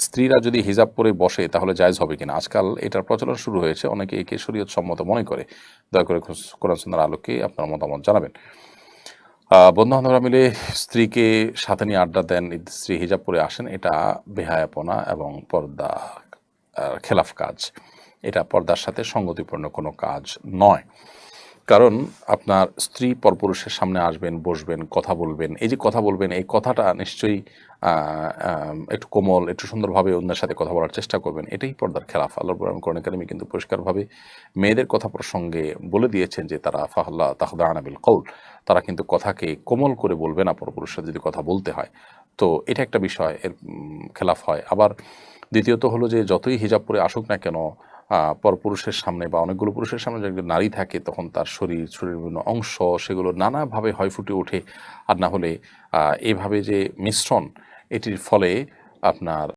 স্ত্রীরা যদি হিজাব পরে বসে তাহলে জায়েজ হবে কিনা? আজকাল এটার প্রচলন শুরু হয়েছে, অনেকে একে শরীয়ত সম্মত মনে করে। দয়া করে কোরআন সুন্নাহর আলোকে আপনার মতামত জানাবেন। বন্ধু-বান্ধবরা মিলে স্ত্রীকে সাথে নিয়ে আড্ডা দেন, স্ত্রী হিজাব পরে আসেন, এটা বেহায়াপনা এবং পর্দা খেলাফ কাজ। এটা পর্দার সাথে সঙ্গতিপূর্ণ কোনো কাজ নয়। কারণ আপনার স্ত্রী পরপুরুষের সামনে আসবেন, বসবেন, কথা বলবেন। এই যে কথা বলবেন, এই কথাটা নিশ্চয়ই একটু কোমল, একটু সুন্দরভাবে অন্যের সাথে কথা বলার চেষ্টা করবেন। এটাই পর্দার খেলাফ। আল্লাহ কোরআন কারিমে কিন্তু পরিষ্কারভাবে মেয়েদের কথা প্রসঙ্গে বলে দিয়েছেন যে তারা ফাহ্লা তাখদা'না বিল কওল, তারা কিন্তু কথাকে কোমল করে বলবে না পরপুরুষের সাথে যদি কথা বলতে হয়। তো এটা একটা বিষয়, এর খেলাফ হয়। আবার দ্বিতীয়ত হলো যে যতই হিজাব পরে আসুক না কেন, পরপুরুষের সামনে বা অনেকগুলো পুরুষের সামনে যদি নারী থাকে তখন তার শরীরের বিভিন্ন অংশ সেগুলো নানাভাবে হয় ফুটে ওঠে। আর না হলে এভাবে যে মিশ্রণ, এটির ফলে আপনার